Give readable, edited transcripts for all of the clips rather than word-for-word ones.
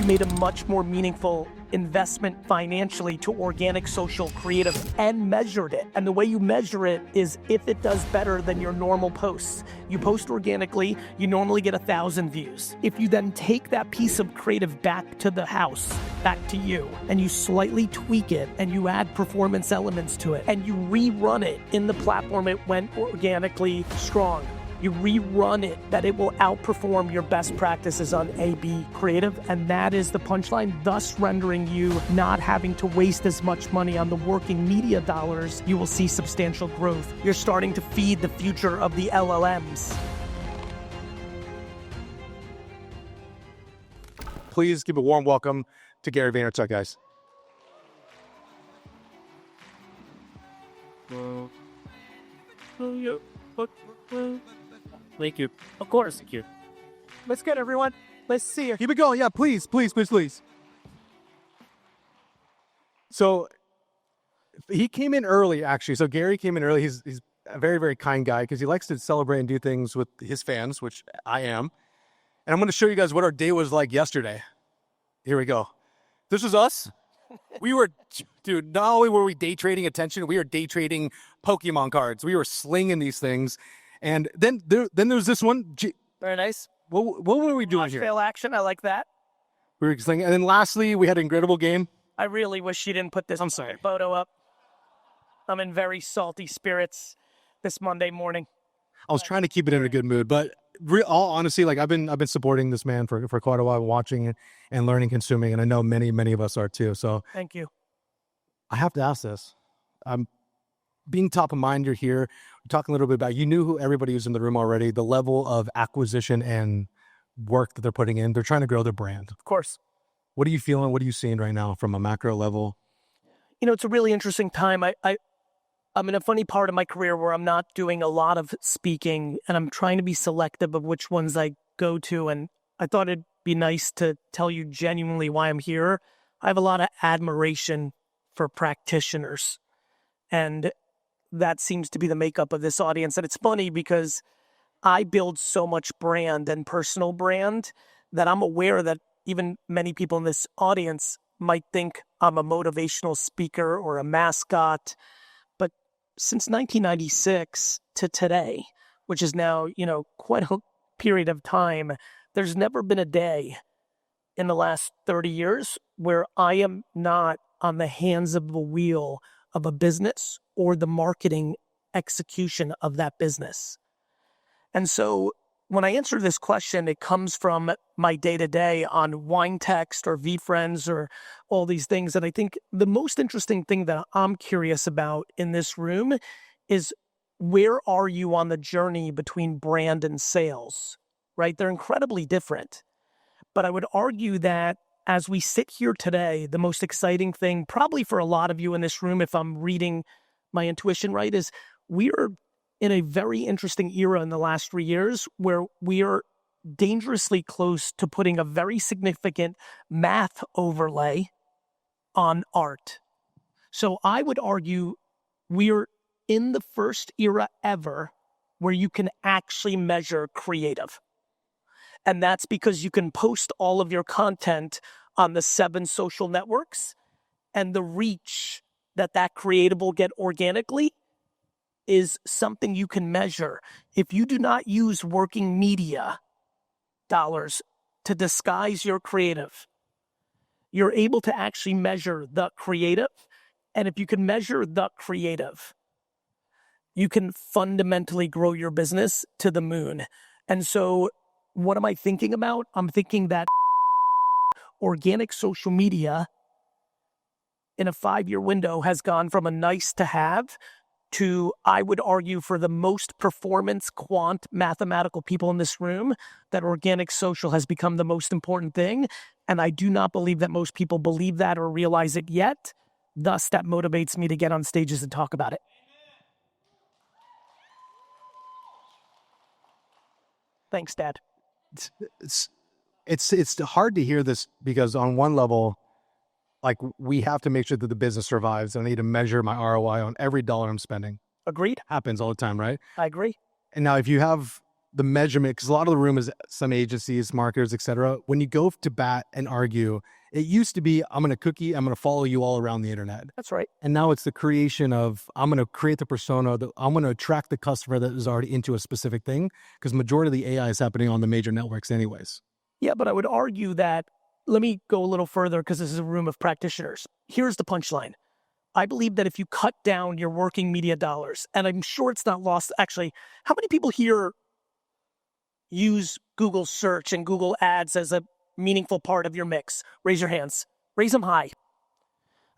you made a much more meaningful investment financially to organic social creative and measured it. And the way you measure it is if it does better than your normal posts. You post organically, you normally get 1,000 views. If you then take that piece of creative back to the house, back to you, and you slightly tweak it and you add performance elements to it and you rerun it in the platform it went organically strong, you rerun it, that it will outperform your best practices on A/B creative, and that is the punchline, thus rendering you not having to waste as much money on the working media dollars. You will see substantial growth. You're starting to feed the future of the LLMs. Please give a warm welcome to Gary Vaynerchuk, guys. Thank you. Of course. Thank you. Let's get everyone. Let's see her. Keep it going. Yeah, please. So he came in early, actually. So Gary came in early. He's a very, very kind guy because he likes to celebrate and do things with his fans, which I am. And I'm going to show you guys what our day was like yesterday. Here we go. This was us. We were, dude, not only were we day trading attention, we were day trading Pokemon cards. We were slinging these things. And then there's this one. Very nice. What were we doing here? Fail action. I like that. We were slinging. And then lastly, we had an incredible game. I really wish you didn't put this photo up. I'm in very salty spirits this Monday morning. I was trying to keep it in a good mood, but all honesty, like I've been supporting this man for quite a while, watching and learning, consuming, and I know many of us are too. So thank you. I have to ask this. Being top of mind, you're here. We're talking a little bit about, you knew who everybody was in the room already, the level of acquisition and work that they're putting in. They're trying to grow their brand. Of course. What are you feeling? What are you seeing right now from a macro level? You know, it's a really interesting time. I'm in a funny part of my career where I'm not doing a lot of speaking and I'm trying to be selective of which ones I go to. And I thought it'd be nice to tell you genuinely why I'm here. I have a lot of admiration for practitioners, and that seems to be the makeup of this audience. And it's funny because I build so much brand and personal brand that I'm aware that even many people in this audience might think I'm a motivational speaker or a mascot. But since 1996 to today, which is now, quite a period of time, there's never been a day in the last 30 years where I am not on the hands of the wheel of a business or the marketing execution of that business. And so when I answer this question, it comes from my day-to-day on Wine Text or VFriends or all these things. And I think the most interesting thing that I'm curious about in this room is, where are you on the journey between brand and sales, right? They're incredibly different. But I would argue that as we sit here today, the most exciting thing, probably for a lot of you in this room, if I'm reading my intuition right, is we're in a very interesting era in the last 3 years where we are dangerously close to putting a very significant math overlay on art. So I would argue we're in the first era ever where you can actually measure creative. And that's because you can post all of your content on the 7 social networks, and the reach that creative will get organically is something you can measure. If you do not use working media dollars to disguise your creative, you're able to actually measure the creative. And if you can measure the creative, you can fundamentally grow your business to the moon. And so what am I thinking about? I'm thinking that organic social media in a 5-year window has gone from a nice to have to, I would argue, for the most performance quant mathematical people in this room, that organic social has become the most important thing. And I do not believe that most people believe that or realize it yet. Thus, that motivates me to get on stages and talk about it. Thanks, Dad. It's hard to hear this because on one level, like, we have to make sure that the business survives. I need to measure my ROI on every dollar I'm spending. Agreed. Happens all the time, right? I agree. And now if you have the measurement, because a lot of the room is some agencies, marketers, etc. When you go to bat and argue, it used to be, I'm going to follow you all around the internet. That's right. And now it's the creation of, I'm going to create the persona, that I'm going to attract the customer that is already into a specific thing, because majority of the AI is happening on the major networks anyways. Yeah, but I would argue that, let me go a little further because this is a room of practitioners. Here's the punchline. I believe that if you cut down your working media dollars, and I'm sure it's not lost, actually, how many people here use Google search and Google ads as a meaningful part of your mix? Raise your hands. Raise them high.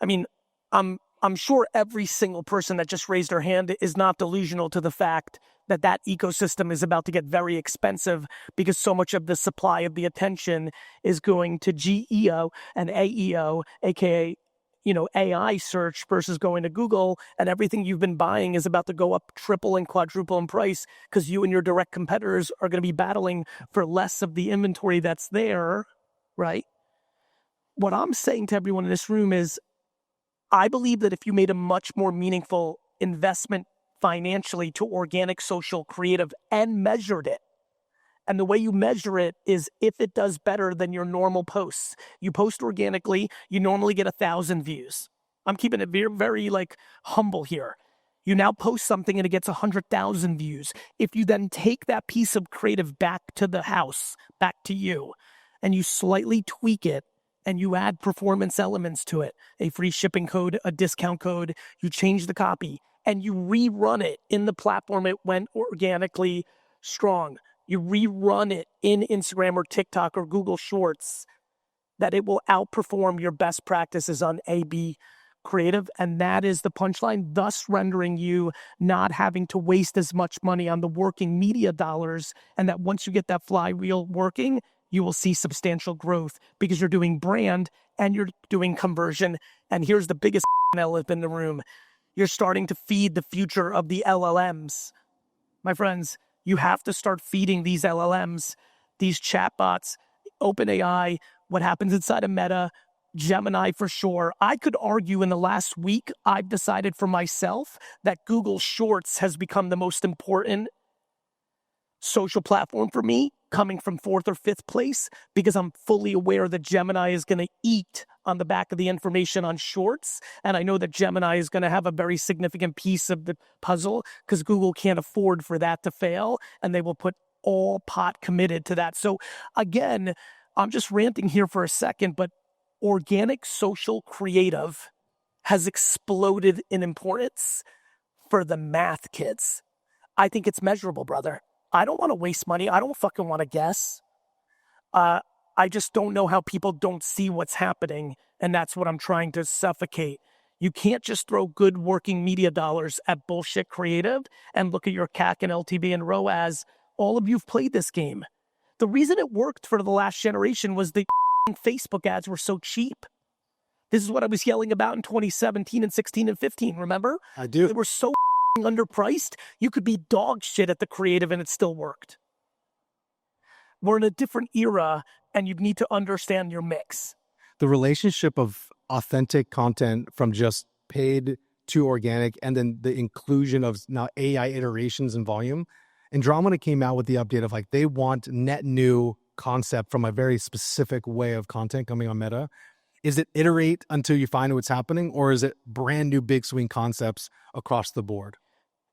I mean, I'm sure every single person that just raised their hand is not delusional to the fact that that ecosystem is about to get very expensive because so much of the supply of the attention is going to GEO and AEO, aka AI search versus going to Google, and everything you've been buying is about to go up triple and quadruple in price because you and your direct competitors are going to be battling for less of the inventory that's there, right? What I'm saying to everyone in this room is, I believe that if you made a much more meaningful investment financially to organic, social, creative, and measured it, and the way you measure it is if it does better than your normal posts. You post organically, you normally get 1,000 views. I'm keeping it very, very humble here. You now post something and it gets 100,000 views. If you then take that piece of creative back to the house, back to you, and you slightly tweak it, and you add performance elements to it, a free shipping code, a discount code, you change the copy, and you rerun it in the platform it went organically strong. You rerun it in Instagram or TikTok or Google Shorts, that it will outperform your best practices on A/B creative. And that is the punchline, thus rendering you not having to waste as much money on the working media dollars. And that once you get that flywheel working, you will see substantial growth because you're doing brand and you're doing conversion. And here's the biggest elephant in the room. You're starting to feed the future of the LLMs. My friends, you have to start feeding these LLMs, these chatbots, OpenAI, what happens inside of Meta, Gemini for sure. I could argue in the last week, I've decided for myself that Google Shorts has become the most important social platform for me, coming from 4th or 5th place, because I'm fully aware that Gemini is going to eat on the back of the information on Shorts. And I know that Gemini is going to have a very significant piece of the puzzle because Google can't afford for that to fail. And they will put all pot committed to that. So again, I'm just ranting here for a second, but organic social creative has exploded in importance for the math kids. I think it's measurable, brother. I don't want to waste money. I don't fucking want to guess. I just don't know how people don't see what's happening, and that's what I'm trying to suffocate. You can't just throw good working media dollars at bullshit creative and look at your CAC and LTV and ROAS. All of you've played this game. The reason it worked for the last generation was the Facebook ads were so cheap. This is what I was yelling about in 2017 and 16 and 15, remember? I do. They were so underpriced, you could be dog shit at the creative and it still worked. We're in a different era and you need to understand your mix. The relationship of authentic content from just paid to organic, and then the inclusion of now AI iterations and volume. Andromeda came out with the update of they want net new concept from a very specific way of content coming on Meta. Is it iterate until you find what's happening, or is it brand new big swing concepts across the board?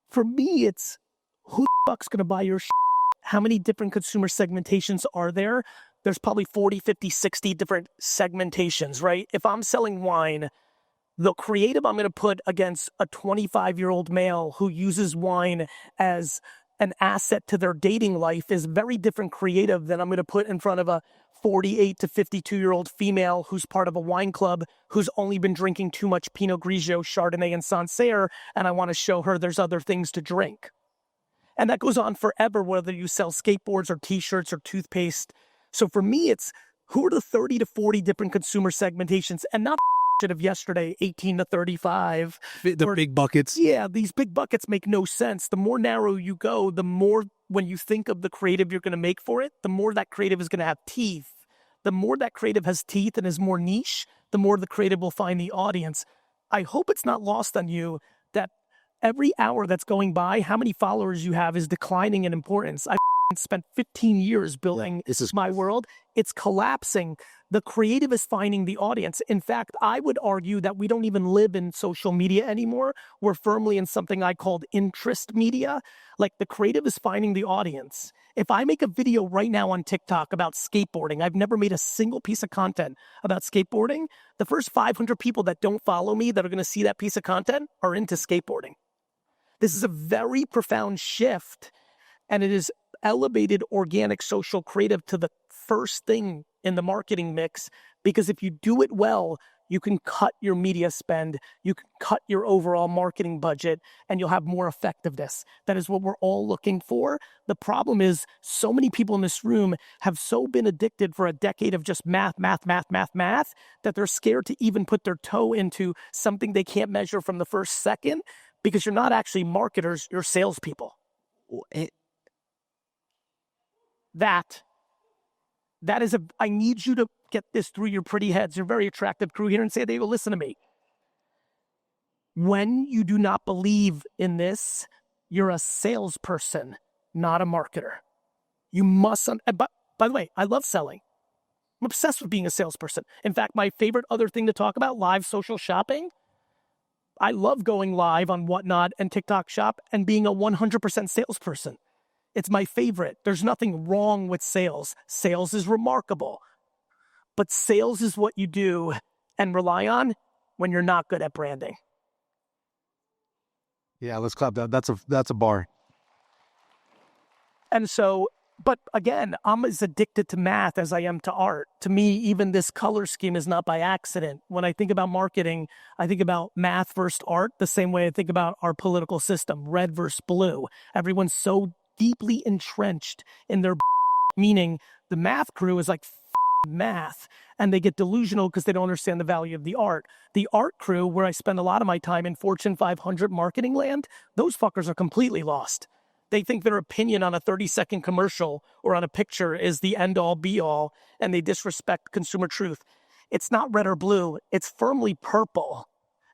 For me, it's who the fuck's going to buy your shit? How many different consumer segmentations are there? There's probably 40, 50, 60 different segmentations, right? If I'm selling wine, the creative I'm going to put against a 25-year-old male who uses wine as an asset to their dating life is very different creative than I'm going to put in front of a 48 to 52-year-old female who's part of a wine club who's only been drinking too much Pinot Grigio, Chardonnay, and Sancerre, and I want to show her there's other things to drink. And that goes on forever, whether you sell skateboards or T-shirts or toothpaste. So for me, it's who are the 30 to 40 different consumer segmentations, and not shit of yesterday, 18 to 35. The big buckets. Yeah, these big buckets make no sense. The more narrow you go, the more when you think of the creative you're going to make for it, the more that creative is going to have teeth. The more that creative has teeth and is more niche, the more the creative will find the audience. I hope it's not lost on you that every hour that's going by, how many followers you have is declining in importance. I spent 15 years building this is my world. It's collapsing. The creative is finding the audience. In fact, I would argue that we don't even live in social media anymore. We're firmly in something I called interest media. Like the creative is finding the audience. If I make a video right now on TikTok about skateboarding, I've never made a single piece of content about skateboarding. The first 500 people that don't follow me that are going to see that piece of content are into skateboarding. This is a very profound shift, and it is elevated organic social creative to the first thing in the marketing mix, because if you do it well, you can cut your media spend, you can cut your overall marketing budget, and you'll have more effectiveness. That is what we're all looking for. The problem is so many people in this room have so been addicted for a decade of just math, that they're scared to even put their toe into something they can't measure from the first second, because you're not actually marketers, you're salespeople. That is I need you to get this through your pretty heads. You're a very attractive crew here in San Diego. Listen to me. When you do not believe in this, you're a salesperson, not a marketer. You must, by the way, I love selling. I'm obsessed with being a salesperson. In fact, my favorite other thing to talk about, live social shopping. I love going live on Whatnot and TikTok Shop and being a 100% salesperson. It's my favorite. There's nothing wrong with sales. Sales is remarkable. But sales is what you do and rely on when you're not good at branding. Yeah, let's clap that. That's a bar. And so, but again, I'm as addicted to math as I am to art. To me, even this color scheme is not by accident. When I think about marketing, I think about math versus art the same way I think about our political system, red versus blue. Everyone's so deeply entrenched in their meaning. The math crew is like math, and they get delusional because they don't understand the value of the art. The art crew, where I spend a lot of my time in Fortune 500 marketing land, those fuckers are completely lost. They think their opinion on a 30-second commercial or on a picture is the end-all be-all, and they disrespect consumer truth. It's not red or blue. It's firmly purple.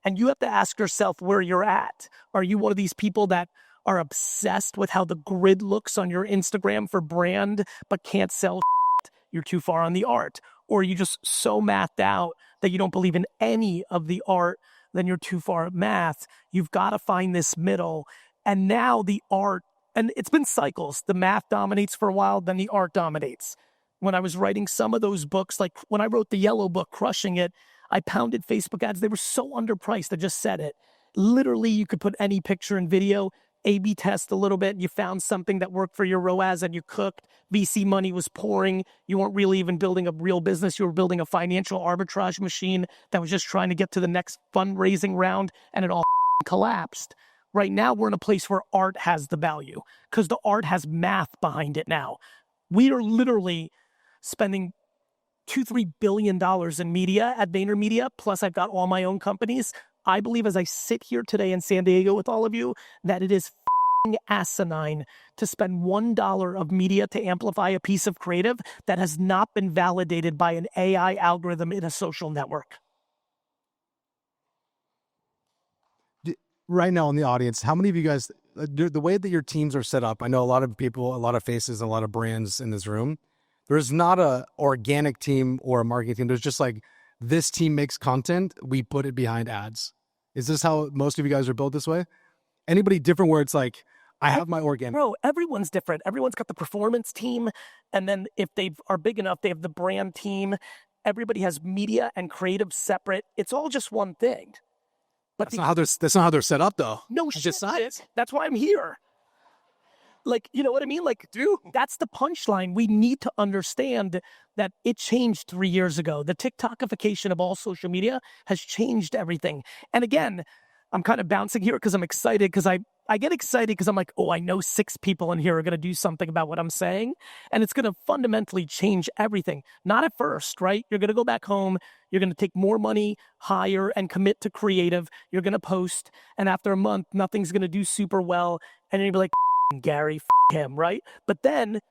And you have to ask yourself where you're at. Are you one of these people that are obsessed with how the grid looks on your Instagram for brand but can't sell shit? You're too far on the art. Or are you just so mathed out that you don't believe in any of the art? Then you're too far at math. You've got to find this middle. And now the art, and it's been cycles. The math dominates for a while, then the art dominates. When I was writing some of those books, like when I wrote the yellow book, Crushing It, I pounded Facebook ads. They were so underpriced. I just said it. Literally, you could put any picture and video, A/B test a little bit. You found something that worked for your ROAS and you cooked. VC money was pouring. You weren't really even building a real business. You were building a financial arbitrage machine that was just trying to get to the next fundraising round, and it all collapsed. Right now, we're in a place where art has the value because the art has math behind it now. We are literally spending $2-3 billion in media at VaynerMedia, plus I've got all my own companies. I believe as I sit here today in San Diego with all of you, that it is asinine to spend $1 of media to amplify a piece of creative that has not been validated by an AI algorithm in a social network. Right now in the audience, how many of you guys, the way that your teams are set up, I know a lot of people, a lot of faces, a lot of brands in this room. There's not a organic team or a marketing team. There's just like, this team makes content, we put it behind ads. Is this how most of you guys are built this way? Anybody different where it's like, I have my organic? Bro, everyone's different. Everyone's got the performance team. And then if they are big enough, they have the brand team. Everybody has media and creative separate. It's all just one thing. But that's not how they're set up though. No shit. That's why I'm here. Like, you know what I mean? Like, dude, that's the punchline. We need to understand that it changed 3 years ago. The TikTokification of all social media has changed everything. And again, I'm kind of bouncing here because I'm excited because I get excited because I'm like, oh, I know 6 people in here are going to do something about what I'm saying. And it's going to fundamentally change everything. Not at first, right? You're going to go back home. You're going to take more money, hire, and commit to creative. You're going to post. And after a month, nothing's going to do super well. And you'll be like, Gary, him, right? But then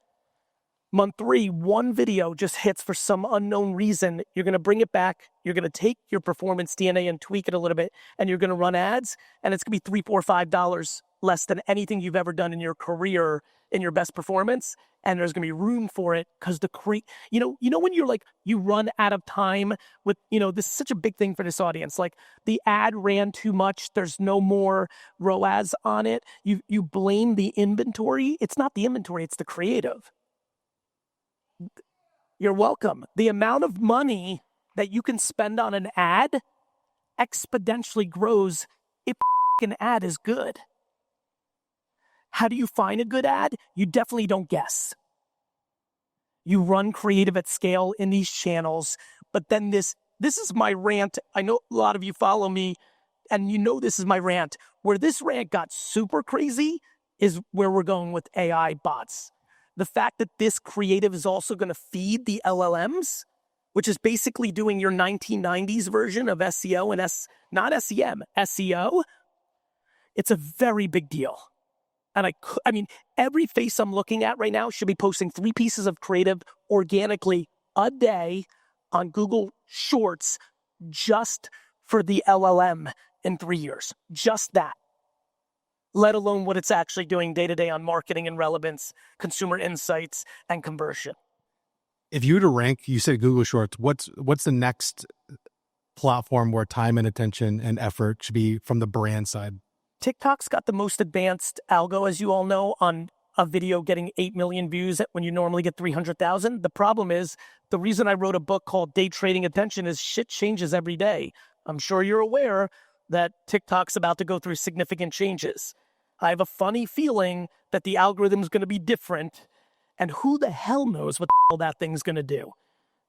month 3, one video just hits for some unknown reason. You're going to bring it back. You're going to take your performance DNA and tweak it a little bit, and you're going to run ads, and it's going to be $3, $4, $5 less than anything you've ever done in your career in your best performance. And there's going to be room for it because when you're like, you run out of time with, this is such a big thing for this audience. Like the ad ran too much. There's no more ROAS on it. You blame the inventory. It's not the inventory. It's the creative. You're welcome. The amount of money that you can spend on an ad exponentially grows if an ad is good. How do you find a good ad? You definitely don't guess. You run creative at scale in these channels, but then this is my rant. I know a lot of you follow me, and this is my rant. Where this rant got super crazy is where we're going with AI bots. The fact that this creative is also going to feed the LLMs, which is basically doing your 1990s version of SEO and not SEM, SEO. It's a very big deal. And I mean, every face I'm looking at right now should be posting 3 pieces of creative organically a day on Google Shorts just for the LLM in 3 years. Just that. Let alone what it's actually doing day to day on marketing and relevance, consumer insights, and conversion. If you were to rank, you said Google Shorts, what's the next platform where time and attention and effort should be from the brand side? TikTok's got the most advanced algo, as you all know, on a video getting 8 million views when you normally get 300,000. The problem is, the reason I wrote a book called Day Trading Attention is shit changes every day. I'm sure you're aware that TikTok's about to go through significant changes. I have a funny feeling that the algorithm's going to be different, and who the hell knows what the hell that thing's going to do.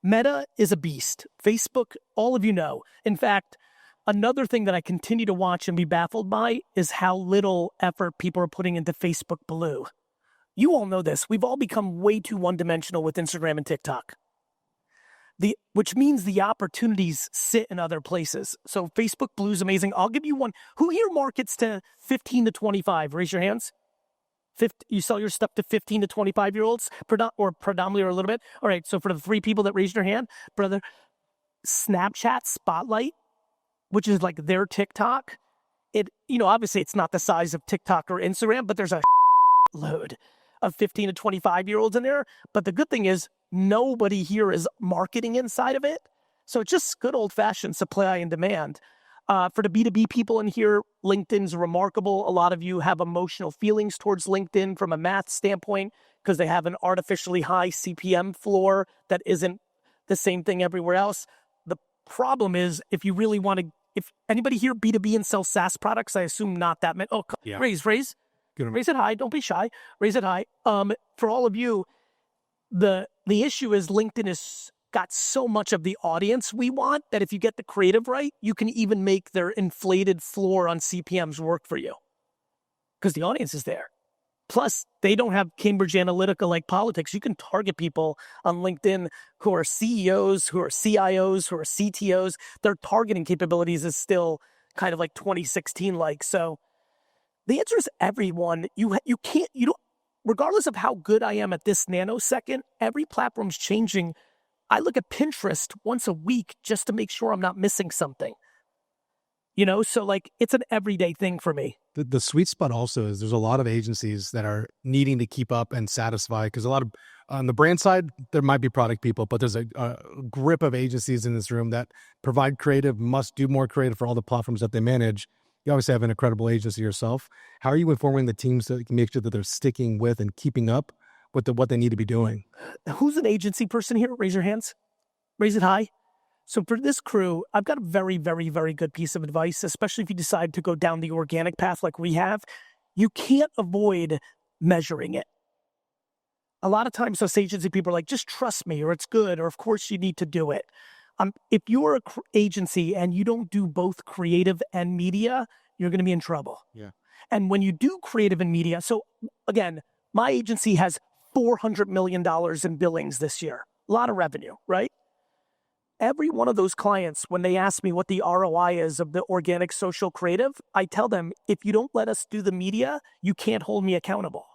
Meta is a beast. Facebook, all of you know. In fact, another thing that I continue to watch and be baffled by is how little effort people are putting into Facebook Blue. You all know this. We've all become way too one-dimensional with Instagram and TikTok. Which means the opportunities sit in other places. So Facebook Blue is amazing. I'll give you one. Who here markets to 15 to 25? Raise your hands. You sell your stuff to 15 to 25-year-olds, or predominantly or a little bit? All right, so for the 3 people that raised their hand, brother, Snapchat Spotlight, which is like their TikTok, obviously it's not the size of TikTok or Instagram, but there's a load of 15 to 25-year-olds in there. But the good thing is nobody here is marketing inside of it. So it's just good old-fashioned supply and demand. For the B2B people in here, LinkedIn's remarkable. A lot of you have emotional feelings towards LinkedIn from a math standpoint because they have an artificially high CPM floor that isn't the same thing everywhere else. The problem is, if you really want to, if anybody here B2B and sell SaaS products, I assume not that many. Oh, yeah. Raise it high. Don't be shy. Raise it high. For all of you, the issue is LinkedIn has got so much of the audience we want that if you get the creative right, you can even make their inflated floor on CPMs work for you because the audience is there. Plus, they don't have Cambridge Analytica like politics. You can target people on LinkedIn who are CEOs, who are CIOs, who are CTOs. Their targeting capabilities is still kind of like 2016 like. So the answer is everyone. You don't, regardless of how good I am at this nanosecond, every platform's changing. I look at Pinterest once a week just to make sure I'm not missing something. So like it's an everyday thing for me. The sweet spot also is there's a lot of agencies that are needing to keep up and satisfy, because a lot of, on the brand side, there might be product people, but there's a grip of agencies in this room that provide creative, must do more creative for all the platforms that they manage. You obviously have an incredible agency yourself. How are you informing the teams to make sure that they're sticking with and keeping up with what they need to be doing? Who's an agency person here? Raise your hands. Raise it high. So for this crew, I've got a very, very, very good piece of advice, especially if you decide to go down the organic path like we have. You can't avoid measuring it. A lot of times those agency people are like, just trust me, or it's good, or of course you need to do it. If you're an agency and you don't do both creative and media, you're going to be in trouble. Yeah. And when you do creative and media, so again, my agency has $400 million in billings this year. A lot of revenue, right? Every one of those clients, when they ask me what the ROI is of the organic social creative, I tell them, if you don't let us do the media, you can't hold me accountable.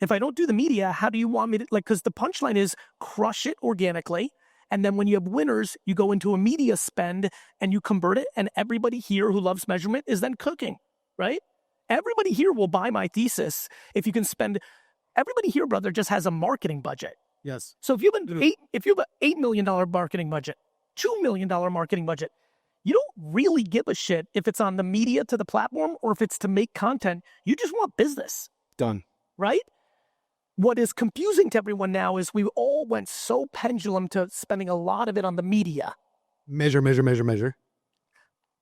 If I don't do the media, how do you want me to, because the punchline is crush it organically. And then when you have winners, you go into a media spend and you convert it. And everybody here who loves measurement is then cooking. right? Everybody here will buy my thesis if you can spend. Everybody here, brother, just has a marketing budget. Yes. So if you have an $8 million marketing budget, $2 million marketing budget, you don't really give a shit if it's on the media to the platform or if it's to make content. You just want business. Done. Right? What is confusing to everyone now is we all went so pendulum to spending a lot of it on the media. Measure, measure, measure, measure.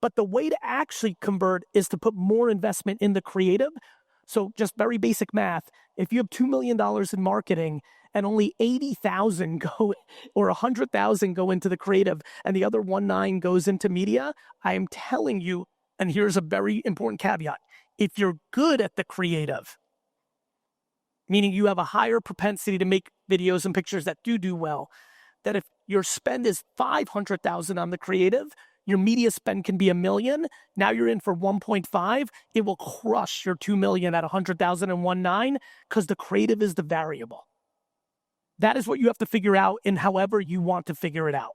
But the way to actually convert is to put more investment in the creative. So just very basic math. If you have $2 million in marketing and only 80,000 go or 100,000 go into the creative and the other 1.9 goes into media, I am telling you, and here's a very important caveat. If you're good at the creative, meaning you have a higher propensity to make videos and pictures that do well, that if your spend is 500,000 on the creative, your media spend can be $1 million. Now you're in for 1.5. It will crush your 2 million at 100,000 and 1.9 because the creative is the variable. That is what you have to figure out in however you want to figure it out.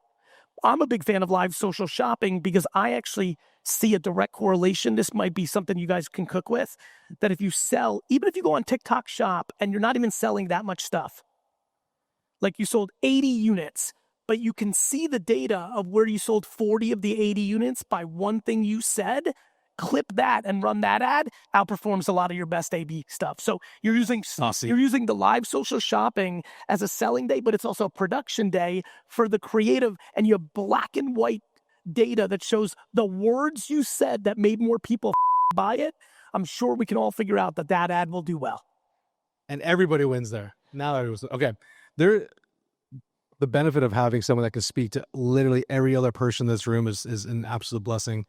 I'm a big fan of live social shopping because I actually see a direct correlation. This might be something you guys can cook with, that if you sell, even if you go on TikTok shop and you're not even selling that much stuff, like you sold 80 units, but you can see the data of where you sold 40 of the 80 units by one thing you said, clip that and run that ad, outperforms a lot of your best A/B stuff. So you're using the live social shopping as a selling day, but it's also a production day for the creative, and you have black and white data that shows the words you said that made more people buy it. I'm sure we can all figure out that ad will do well. And everybody wins there. Now everyone's okay. The benefit of having someone that can speak to literally every other person in this room is an absolute blessing.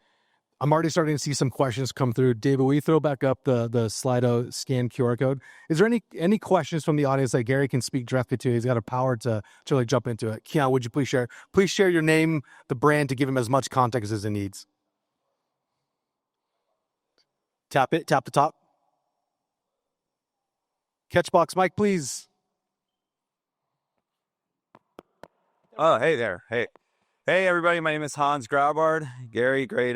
I'm already starting to see some questions come through. David, will you throw back up the Slido scan QR code? Is there any questions from the audience that Gary can speak directly to? He's got a power to really jump into it. Keon, would you please share? Please share your name, the brand, to give him as much context as it needs. Tap the top. Catchbox mic, please. Oh, hey there. Hey, everybody. My name is Hans Graubard. Gary, great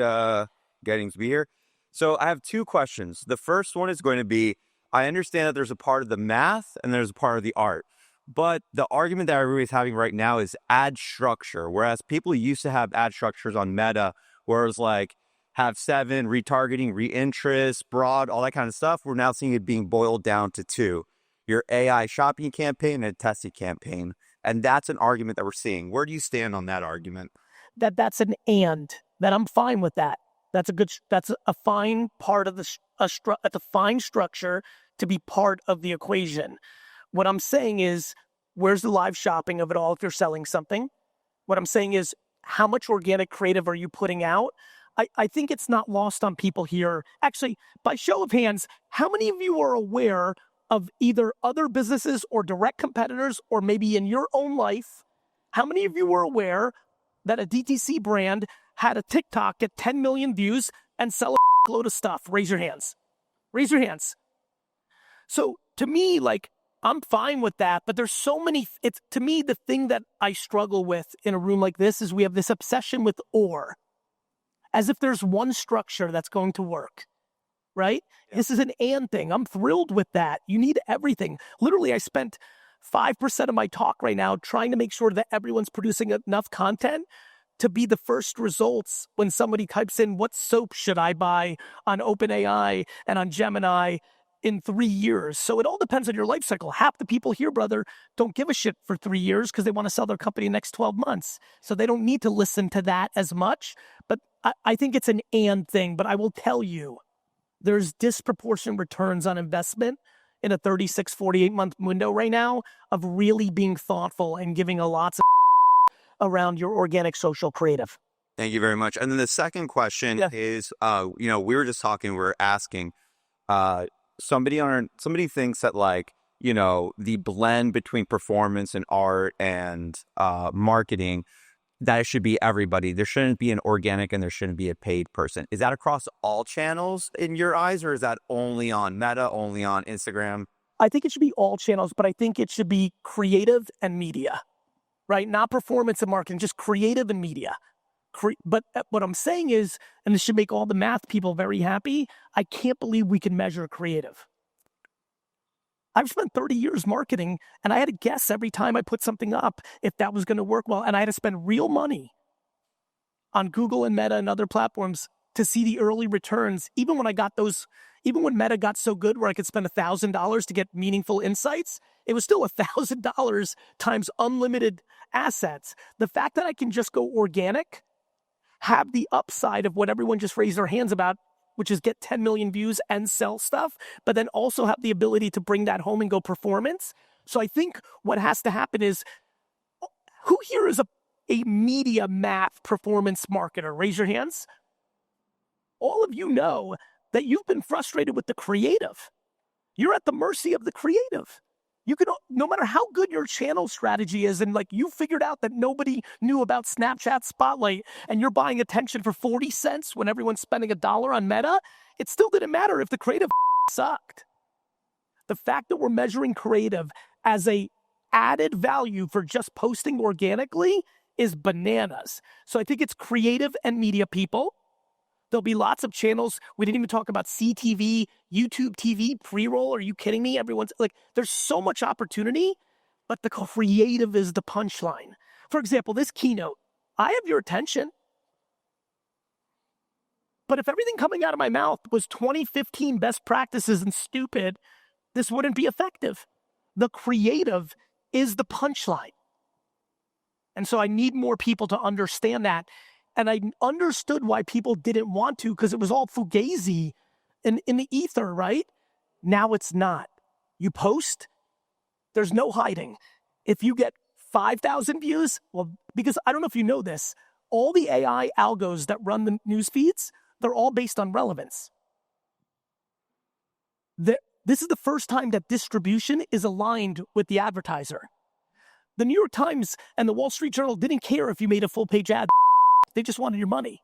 getting to be here. So I have two questions. The first one is going to be, I understand that there's a part of the math and there's a part of the art. But the argument that everybody's having right now is ad structure. Whereas people used to have ad structures on Meta, where it's like have 7, retargeting, reinterest, broad, all that kind of stuff. We're now seeing it being boiled down to 2. Your AI shopping campaign and a testing campaign. And that's an argument that we're seeing. Where do you stand on that argument? That's an and. That I'm fine with that. That's a fine part of that's a fine structure to be part of the equation. What I'm saying is, where's the live shopping of it all if you're selling something? What I'm saying is, how much organic creative are you putting out? I think it's not lost on people here. Actually, by show of hands, how many of you are aware of either other businesses or direct competitors, or maybe in your own life, how many of you were aware that a DTC brand had a TikTok get 10 million views and sell a load of stuff? Raise your hands. Raise your hands. So to me, like, I'm fine with that, but there's so many, to me, the thing that I struggle with in a room like this is we have this obsession with or, as if there's one structure that's going to work. Right? Yeah. This is an and thing. I'm thrilled with that. You need everything. Literally, I spent 5% of my talk right now trying to make sure that everyone's producing enough content to be the first results when somebody types in, what soap should I buy on OpenAI and on Gemini in 3 years? So it all depends on your life cycle. Half the people here, brother, don't give a shit for 3 years because they want to sell their company in the next 12 months. So they don't need to listen to that as much. But I think it's an and thing. But I will tell you, there's disproportionate returns on investment in a 36, 48-month window right now of really being thoughtful and giving a lots of around your organic social creative. Thank you very much. And then the second question is, we were just talking, we were asking, somebody thinks that, like, the blend between performance and art and marketing, that it should be everybody. There shouldn't be an organic and there shouldn't be a paid person. Is that across all channels in your eyes, or is that only on Meta, only on Instagram? I think it should be all channels, but I think it should be creative and media, right? Not performance and marketing, just creative and media. But what I'm saying is, and this should make all the math people very happy, I can't believe we can measure creative. I've spent 30 years marketing, and I had to guess every time I put something up if that was going to work well. And I had to spend real money on Google and Meta and other platforms to see the early returns. Even when Meta got so good where I could spend $1,000 to get meaningful insights, it was still $1,000 times unlimited assets. The fact that I can just go organic, have the upside of what everyone just raised their hands about, which is get 10 million views and sell stuff, but then also have the ability to bring that home and go performance. So I think what has to happen is, who here is a media math performance marketer? Raise your hands. All of you know that you've been frustrated with the creative. You're at the mercy of the creative. You can, no matter how good your channel strategy is, and like you figured out that nobody knew about Snapchat Spotlight and you're buying attention for 40 cents when everyone's spending $1 on Meta, it still didn't matter if the creative sucked. The fact that we're measuring creative as a added value for just posting organically is bananas. So I think it's creative and media people. There'll be lots of channels. We didn't even talk about CTV, YouTube TV, pre-roll. Are you kidding me? Everyone's like, there's so much opportunity, but the creative is the punchline. For example, this keynote, I have your attention. But if everything coming out of my mouth was 2015 best practices and stupid, this wouldn't be effective. The creative is the punchline. And so I need more people to understand that. And I understood why people didn't want to, because it was all fugazi in the ether, right? Now it's not. You post, there's no hiding. If you get 5,000 views, well, because I don't know if you know this, all the AI algos that run the news feeds, they're all based on relevance. This is the first time that distribution is aligned with the advertiser. The New York Times and the Wall Street Journal didn't care if you made a full-page ad. They just wanted your money.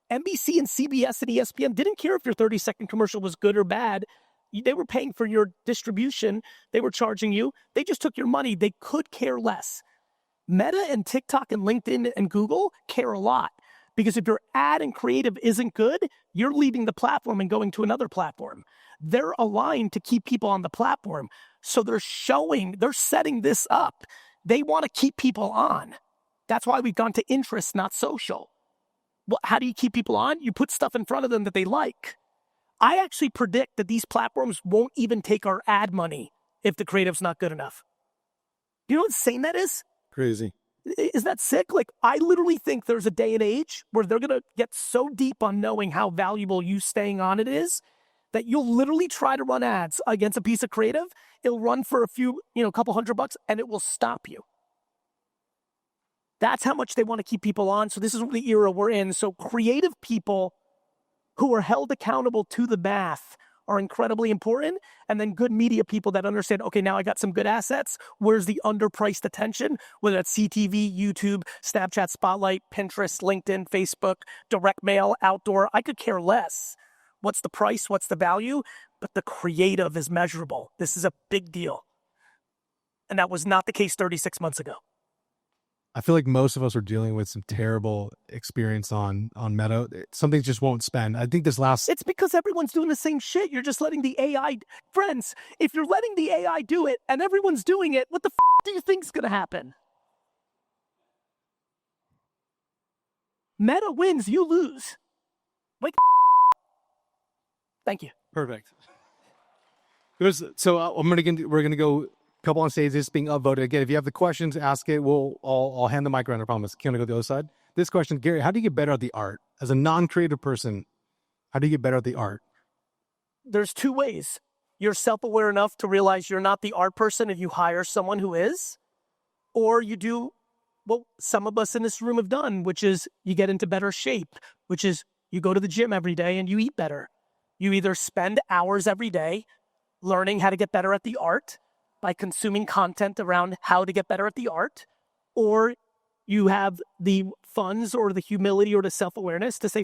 NBC and CBS and ESPN didn't care if your 30-second commercial was good or bad. They were paying for your distribution. They were charging you. They just took your money. They could care less. Meta and TikTok and LinkedIn and Google care a lot, because if your ad and creative isn't good, you're leaving the platform and going to another platform. They're aligned to keep people on the platform. So they're setting this up. They want to keep people on. That's why we've gone to interest, not social. Well, how do you keep people on? You put stuff in front of them that they like. I actually predict that these platforms won't even take our ad money if the creative's not good enough. You know what insane that is? Crazy. Is that sick? Like, I literally think there's a day and age where they're going to get so deep on knowing how valuable you staying on it is that you'll literally try to run ads against a piece of creative. It'll run for a couple $100, and it will stop you. That's how much they want to keep people on. So this is the era we're in. So creative people who are held accountable to the math are incredibly important. And then good media people that understand, okay, now I got some good assets. Where's the underpriced attention? Whether that's CTV, YouTube, Snapchat Spotlight, Pinterest, LinkedIn, Facebook, direct mail, outdoor. I could care less. What's the price? What's the value? But the creative is measurable. This is a big deal. And that was not the case 36 months ago. I feel like most of us are dealing with some terrible experience on Meta. Some things just won't spend. I think It's because everyone's doing the same shit. You're just letting the AI... Friends, if you're letting the AI do it and everyone's doing it, what the do you think's going to happen? Meta wins, you lose. Wake Thank you. Perfect. So we're gonna go couple on stage. This is being upvoted again. If you have the questions, ask it. I'll hand the mic around. I promise. Can I go to the other side? This question, Gary, how do you get better at the art as a non-creative person? How do you get better at the art? There's two ways. You're self-aware enough to realize you're not the art person if you hire someone who is, or you do what some of us in this room have done, which is you get into better shape, which is you go to the gym every day and you eat better. You either spend hours every day learning how to get better at the art by consuming content around how to get better at the art, or you have the funds or the humility or the self-awareness to say,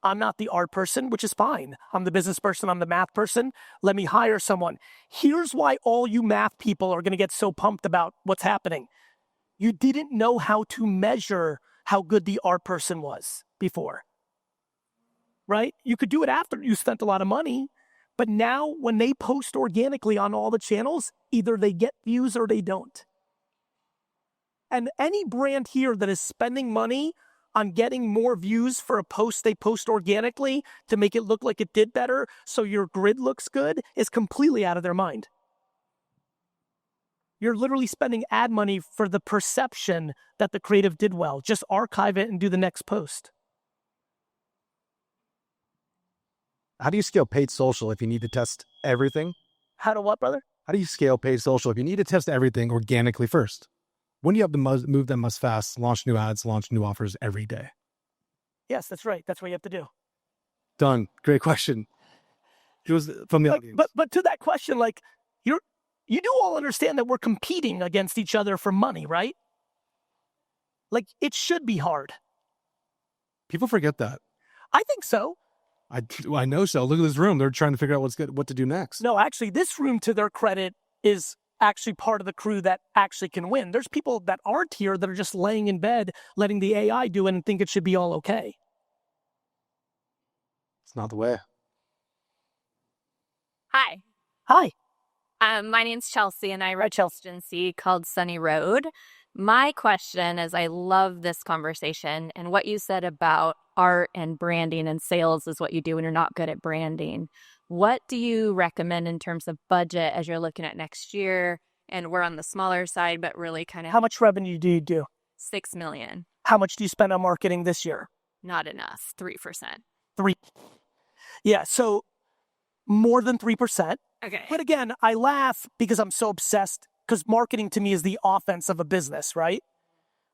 I'm not the art person, which is fine. I'm the business person. I'm the math person. Let me hire someone. Here's why all you math people are going to get so pumped about what's happening. You didn't know how to measure how good the art person was before, right? You could do it after you spent a lot of money, but now when they post organically on all the channels, either they get views or they don't. And any brand here that is spending money on getting more views for a post they post organically to make it look like it did better so your grid looks good is completely out of their mind. You're literally spending ad money for the perception that the creative did well. Just archive it and do the next post. How do you scale paid social if you need to test everything? How to what, brother? How do you scale paid social if you need to test everything organically first? When do you have to move that must fast, launch new ads, launch new offers every day? Yes, that's right. That's what you have to do. Done. Great question. It was from the audience. But to that question, like you do all understand that we're competing against each other for money, right? Like it should be hard. People forget that. I think so. I know so. Look at this room. They're trying to figure out what to do next. No, actually, this room, to their credit, is actually part of the crew that actually can win. There's people that aren't here that are just laying in bed, letting the AI do it and think it should be all okay. It's not the way. Hi. Hi. My name's Chelsea, and I run an agency called Sunny Road. My question is, I love this conversation, and what you said about art and branding and sales is what you do when you're not good at branding. What do you recommend in terms of budget as you're looking at next year? And we're on the smaller side, but really kind of... How much revenue do you do? 6 million. How much do you spend on marketing this year? Not enough. 3%. 3. Yeah, so more than 3%. Okay. But again, I laugh because I'm so obsessed, because marketing to me is the offense of a business, right?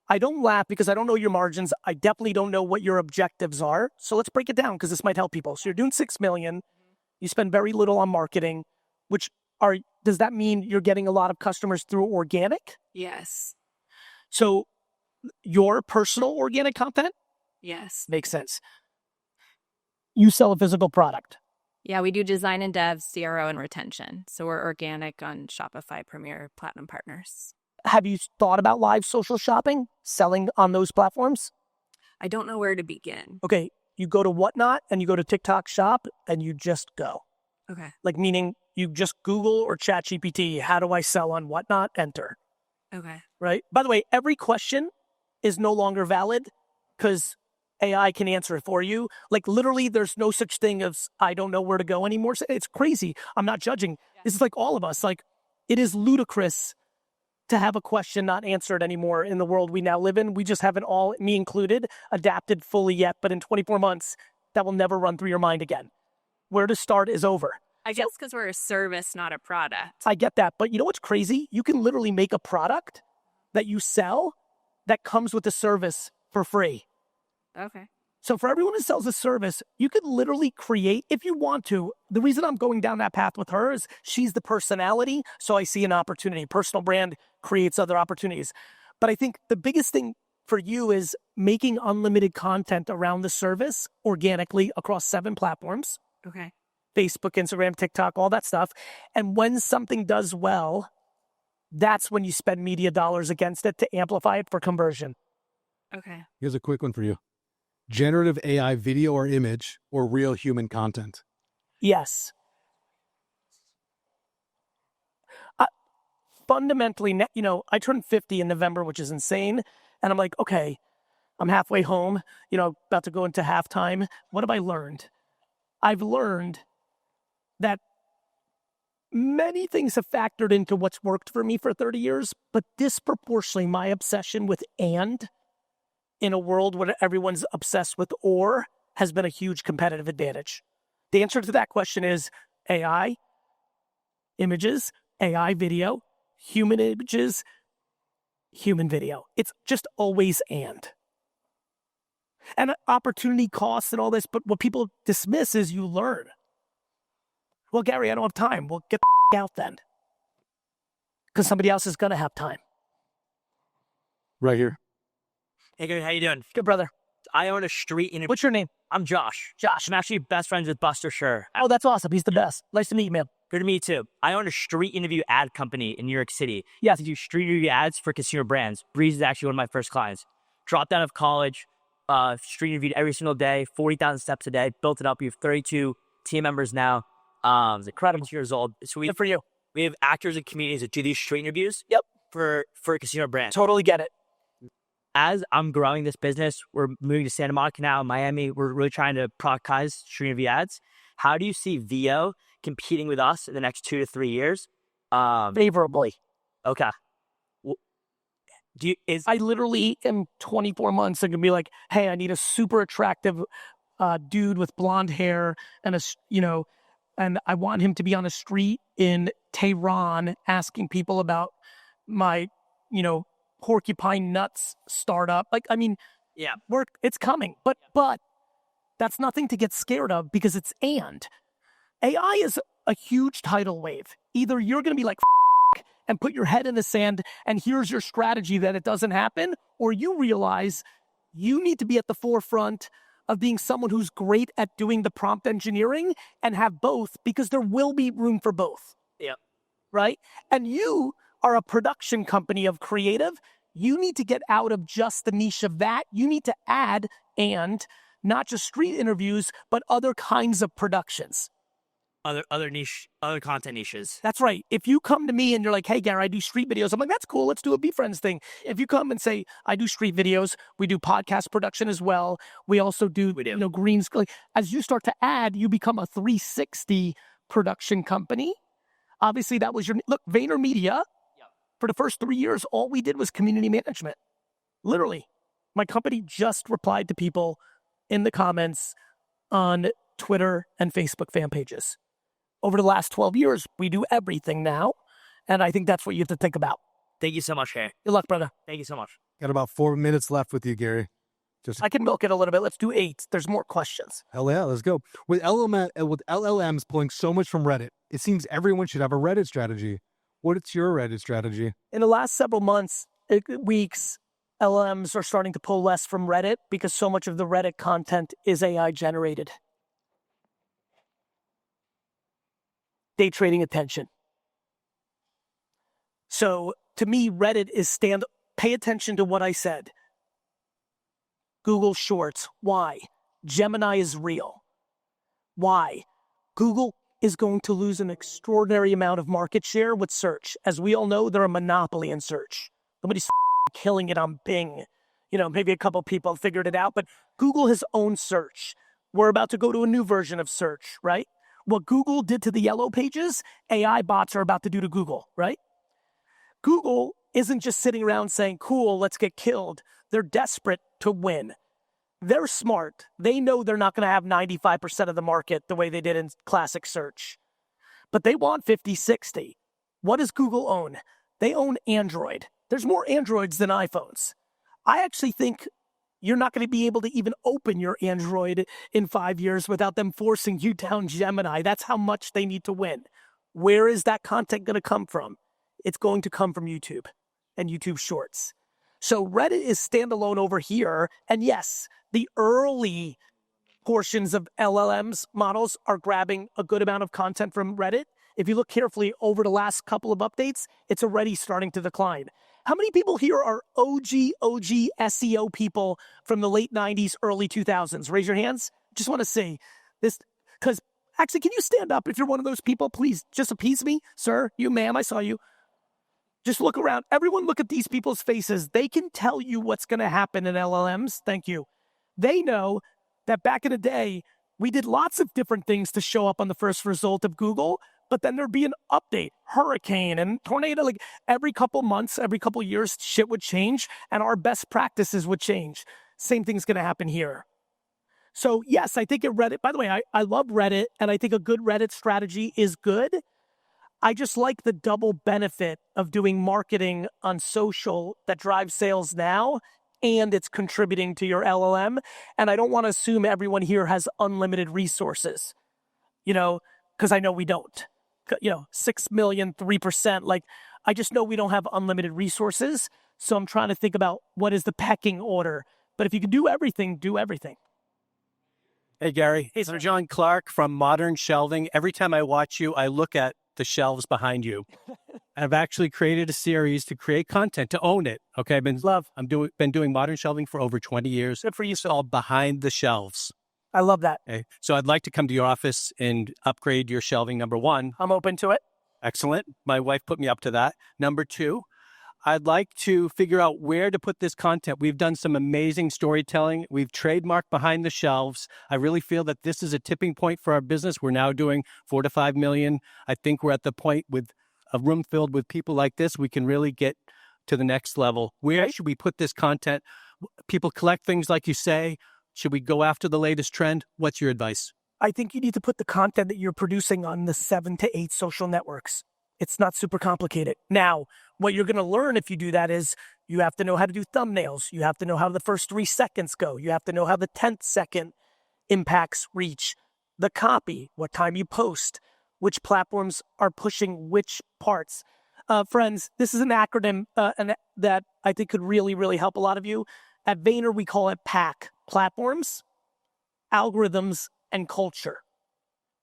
I don't laugh because I don't know your margins. I definitely don't know what your objectives are. So let's break it down because this might help people. So you're doing 6 million. You spend very little on marketing, does that mean you're getting a lot of customers through organic? Yes. So your personal organic content? Yes. Makes sense. You sell a physical product. Yeah, we do design and dev, CRO, and retention. So we're organic on Shopify, Premier, Platinum Partners. Have you thought about live social shopping, selling on those platforms? I don't know where to begin. Okay, you go to Whatnot and you go to TikTok Shop and you just go. Okay. Like meaning you just Google or ChatGPT, how do I sell on Whatnot? Enter. Okay. Right? By the way, every question is no longer valid because AI can answer it for you. Like literally there's no such thing as I don't know where to go anymore. It's crazy. I'm not judging. Yeah. This is like all of us. Like it is ludicrous to have a question not answered anymore in the world we now live in. We just haven't all, me included, adapted fully yet. But in 24 months, that will never run through your mind again. Where to start is over. I guess because we're a service, not a product. I get that. But you know what's crazy? You can literally make a product that you sell that comes with the service for free. Okay. So for everyone who sells a service, you could literally create, if you want to. The reason I'm going down that path with her is she's the personality, so I see an opportunity. Personal brand creates other opportunities. But I think the biggest thing for you is making unlimited content around the service organically across 7 platforms. Okay. Facebook, Instagram, TikTok, all that stuff. And when something does well, that's when you spend media dollars against it to amplify it for conversion. Okay. Here's a quick one for you. Generative AI video or image or real human content? Yes. Fundamentally, I turned 50 in November, which is insane. And I'm like, okay, I'm halfway home, about to go into halftime. What have I learned? I've learned that many things have factored into what's worked for me for 30 years, but disproportionately my obsession with and in a world where everyone's obsessed with or has been a huge competitive advantage. The answer to that question is AI, images, AI video, human images, human video. It's just always and. And opportunity costs and all this, but what people dismiss is you learn. Well, Gary, I don't have time. Well, get the out then. Because somebody else is going to have time. Right here. Hey, Gary, how you doing? Good, brother. I own a street in... What's your name? I'm Josh. Josh. I'm actually best friends with Buster Scher. Oh, that's awesome. He's the best. Nice to meet you, man. Good to meet you, too. I own a street interview ad company in New York City. Yes. I do street interview ads for consumer brands. Breeze is actually one of my first clients. dropped out of college, street interviewed every single day, 40,000 steps a day, built it up. We have 32 team members now. It's incredible. 2 years old. So Good for you. we have actors and comedians that do these street interviews. Yep. For casino brands. Totally get it. As I'm growing this business, we're moving to Santa Monica now, Miami. We're really trying to productize street interview ads. How do you see VO competing with us in the next 2 to 3 years? Favorably. Okay. I literally in 24 months I'm gonna be like, hey, I need a super attractive dude with blonde hair and and I want him to be on a street in Tehran asking people about my, porcupine nuts startup. Yeah, it's coming, but that's nothing to get scared of because it's AI is a huge tidal wave. Either you're going to be like and put your head in the sand and here's your strategy that it doesn't happen, or you realize you need to be at the forefront of being someone who's great at doing the prompt engineering and have both because there will be room for both. Yeah. Right? And you are a production company of creative. You need to get out of just the niche of that. You need to add and not just street interviews, but other kinds of productions. Other content niches. That's right. If you come to me and you're like, hey, Gary, I do street videos. I'm like, that's cool. Let's do a Be Friends thing. If you come and say, I do street videos, we do podcast production as well. We also do, green screen. As you start to add, you become a 360 production company. Obviously, that was look, VaynerMedia. For the first 3 years, all we did was community management. Literally. My company just replied to people in the comments on Twitter and Facebook fan pages. Over the last 12 years, we do everything now. And I think that's what you have to think about. Thank you so much, Gary. Good luck, brother. Thank you so much. Got about 4 minutes left with you, Gary. I can milk it a little bit. Let's do 8. There's more questions. Hell yeah, let's go. With LLMs pulling so much from Reddit, it seems everyone should have a Reddit strategy. What's your Reddit strategy? In the last several weeks, LLMs are starting to pull less from Reddit because so much of the Reddit content is AI generated. Day trading attention. So to me, Reddit is pay attention to what I said. Google Shorts. Why? Gemini is real. Why? Google is going to lose an extraordinary amount of market share with search. As we all know, they're a monopoly in search. Nobody's killing it on Bing. Maybe a couple people figured it out, but Google has owned search. We're about to go to a new version of search, right? What Google did to the yellow pages, AI bots are about to do to Google, right? Google isn't just sitting around saying, cool, let's get killed. They're desperate to win. They're smart. They know they're not going to have 95% of the market the way they did in classic search. But they want 50-60. What does Google own? They own Android. There's more Androids than iPhones. I actually think you're not going to be able to even open your Android in 5 years without them forcing you down Gemini. That's how much they need to win. Where is that content going to come from? It's going to come from YouTube and YouTube Shorts. So Reddit is standalone over here. And yes, the early portions of LLMs models are grabbing a good amount of content from Reddit. If you look carefully over the last couple of updates, it's already starting to decline. How many people here are OG SEO people from the late 90s, early 2000s? Raise your hands. Just want to see this, because actually, can you stand up if you're one of those people? Please, just appease me. Sir, you, ma'am, I saw you. Just look around. Everyone look at these people's faces. They can tell you what's going to happen in LLMs. Thank you. They know that back in the day, we did lots of different things to show up on the first result of Google, but then there'd be an update, hurricane and tornado. Like every couple months, every couple years, shit would change and our best practices would change. Same thing's going to happen here. So yes, I think Reddit, by the way, I love Reddit and I think a good Reddit strategy is good. I just like the double benefit of doing marketing on social that drives sales now, and it's contributing to your LLM. And I don't want to assume everyone here has unlimited resources, because I know we don't. 6 million, 3%. Like, I just know we don't have unlimited resources. So I'm trying to think about what is the pecking order. But if you can do everything, do everything. Hey, Gary. Hey, Sir sir. John Clark from Modern Shelving. Every time I watch you, I look at the shelves behind you. And I've actually created a series to create content, to own it. Okay, I've been doing modern shelving for over 20 years. Good for you. It's all behind the shelves. I love that. Okay, so I'd like to come to your office and upgrade your shelving. Number one, I'm open to it. excellent. My wife put me up to that. Number two, I'd like to figure out where to put this content. We've done some amazing storytelling. We've trademarked behind the shelves. I really feel that this is a tipping point for our business. We're now doing 4 to 5 million. I think we're at the point with a room filled with people like this, we can really get to the next level. Where should we put this content? People collect things like you say. Should we go after the latest trend? What's your advice? I think you need to put the content that you're producing on the 7 to 8 social networks. It's not super complicated. Now, what you're going to learn if you do that is you have to know how to do thumbnails. You have to know how the first 3 seconds go. You have to know how the 10th second impacts reach, the copy, what time you post, which platforms are pushing which parts. Friends, this is an acronym that I think could really, really help a lot of you. At Vayner, we call it PAC, platforms, algorithms, and culture.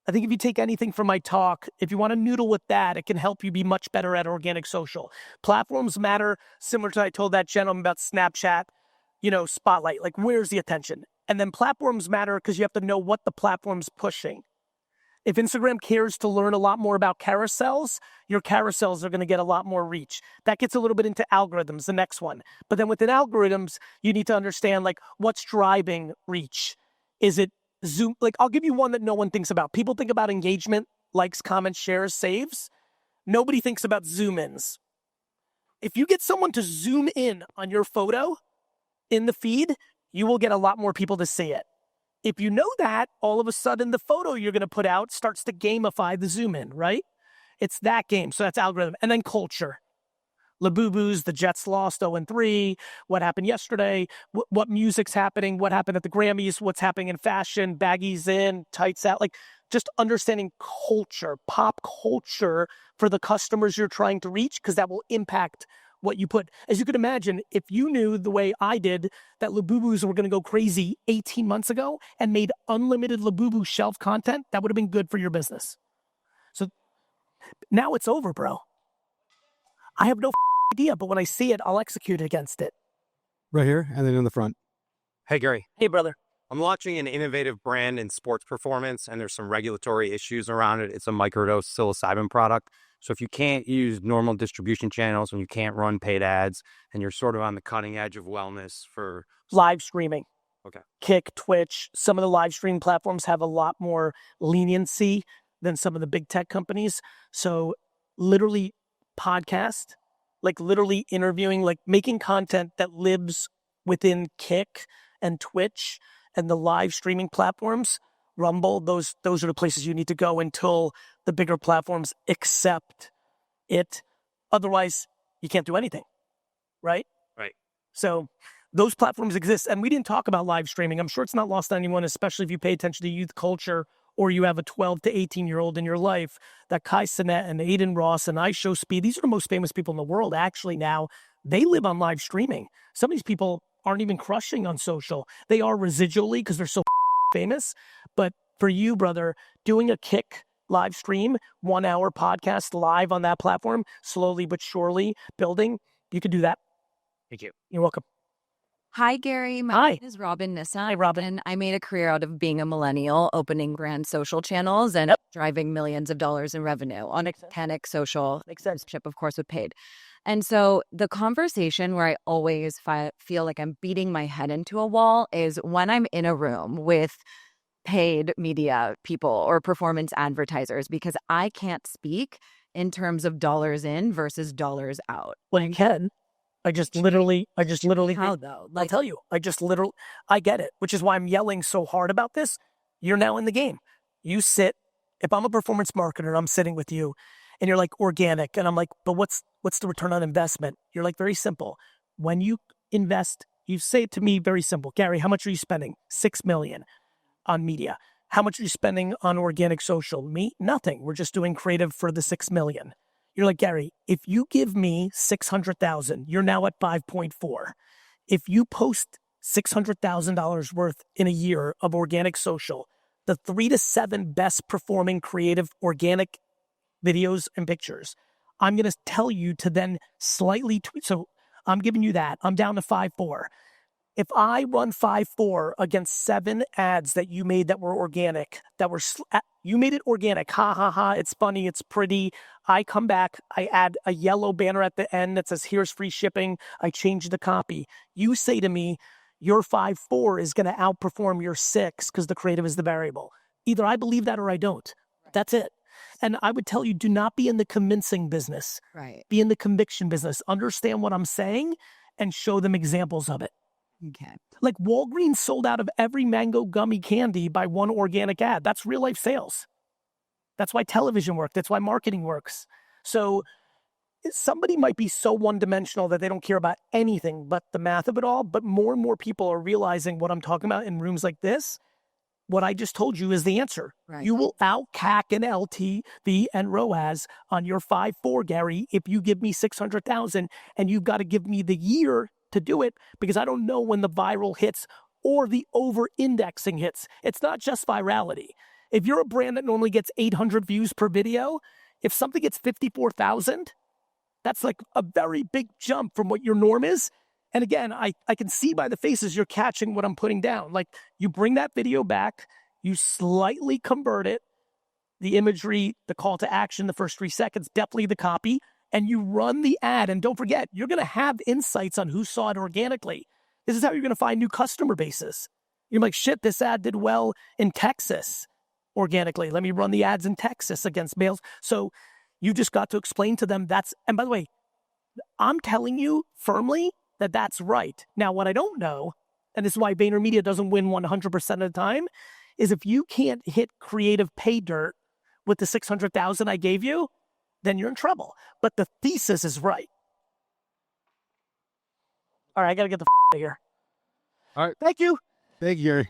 I think if you take anything from my talk, if you want to noodle with that, it can help you be much better at organic social. Platforms matter, similar to I told that gentleman about Snapchat, spotlight, like where's the attention? And then platforms matter because you have to know what the platform's pushing. If Instagram cares to learn a lot more about carousels, your carousels are going to get a lot more reach. That gets a little bit into algorithms, the next one. But then within algorithms, you need to understand like what's driving reach. Is it Zoom? Like I'll give you one that no one thinks about. People think about engagement, likes, comments, shares, saves. Nobody thinks about zoom ins. If you get someone to zoom in on your photo in the feed, you will get a lot more people to see it. If you know that, all of a sudden the photo you're going to put out starts to gamify the zoom in, right? It's that game. So that's algorithm. And then culture. Labubu's, the Jets lost 0-3, what happened yesterday, what music's happening, what happened at the Grammys, what's happening in fashion, baggies in, tights out, like just understanding culture, pop culture for the customers you're trying to reach, because that will impact what you put. As you could imagine, if you knew the way I did that Labubu's were going to go crazy 18 months ago and made unlimited Labubu shelf content, that would have been good for your business. So now it's over, bro. I have no idea, but when I see it, I'll execute against it. Right here, and then in the front. Hey, Gary. Hey, brother. I'm launching an innovative brand in sports performance, and there's some regulatory issues around it. It's a microdose psilocybin product. So if you can't use normal distribution channels and you can't run paid ads, and you're sort of on the cutting edge of wellness for live streaming. Okay. Kick, Twitch, some of the live stream platforms have a lot more leniency than some of the big tech companies. So literally podcast, like literally interviewing, like making content that lives within Kick and Twitch and the live streaming platforms, Rumble, those are the places you need to go until the bigger platforms accept it. Otherwise, you can't do anything, right? Right. So those platforms exist. And we didn't talk about live streaming. I'm sure it's not lost on anyone, especially if you pay attention to youth culture or you have a 12 to 18-year-old in your life, that Kai Cenat and Aiden Ross and iShowSpeed, these are the most famous people in the world. Actually now, they live on live streaming. Some of these people aren't even crushing on social. They are residually because they're so famous. But for you, brother, doing a Kick live stream, 1 hour podcast live on that platform, slowly but surely building, you could do that. Thank you. You're welcome. Hi, Gary. My name is Robin Nissa. Hi, Robin. And I made a career out of being a millennial, opening brand social channels and driving millions of dollars in revenue on organic social. Makes sense. Of course, with paid. And so the conversation where I always feel like I'm beating my head into a wall is when I'm in a room with paid media people or performance advertisers, because I can't speak in terms of dollars in versus dollars out. Well, you can. I just literally. How though? I'll tell you. I get it, which is why I'm yelling so hard about this. You're now in the game. You sit. If I'm a performance marketer, I'm sitting with you, and you're like organic, and I'm like, but what's the return on investment? You're like, very simple. When you invest, you say it to me very simple. Gary, how much are you spending? $6 million on media. How much are you spending on organic social? Me, nothing. We're just doing creative for the $6 million. You're like, Gary, if you give me 600,000, you're now at 5.4. If you post $600,000 worth in a year of organic social, the 3 to 7 best performing creative organic videos and pictures, I'm going to tell you to then slightly tweak. So I'm giving you that. I'm down to 5-4. If I run 5-4 against 7 ads that you made that were organic, you made it organic, ha ha ha, it's funny, it's pretty. I come back, I add a yellow banner at the end that says, here's free shipping. I change the copy. You say to me, your 5-4 is going to outperform your 6 because the creative is the variable. Either I believe that or I don't. That's it. And I would tell you, do not be in the convincing business. Right. Be in the conviction business. Understand what I'm saying and show them examples of it. Okay. Like Walgreens sold out of every mango gummy candy by one organic ad. That's real life sales. That's why television works. That's why marketing works. So somebody might be so one-dimensional that they don't care about anything but the math of it all. But more and more people are realizing what I'm talking about in rooms like this. What I just told you is the answer. Right. You will out CAC and LTV and ROAS on your 5-4, Gary, if you give me 600,000, and you've got to give me the year to do it, because I don't know when the viral hits or the over-indexing hits. It's not just virality. If you're a brand that normally gets 800 views per video, if something gets 54,000, that's like a very big jump from what your norm is. And again, I can see by the faces you're catching what I'm putting down. Like, you bring that video back, you slightly convert it, the imagery, the call to action, the first 3 seconds, definitely the copy, and you run the ad. And don't forget, you're going to have insights on who saw it organically. This is how you're going to find new customer bases. You're like, shit, this ad did well in Texas organically. Let me run the ads in Texas against males. So you just got to explain to them and by the way, I'm telling you firmly that that's right. Now, what I don't know, and this is why VaynerMedia doesn't win 100% of the time, is if you can't hit creative pay dirt with the 600,000 I gave you, then you're in trouble. But the thesis is right. All right, I got to get the out of here. All right. Thank you. Thank you, Gary.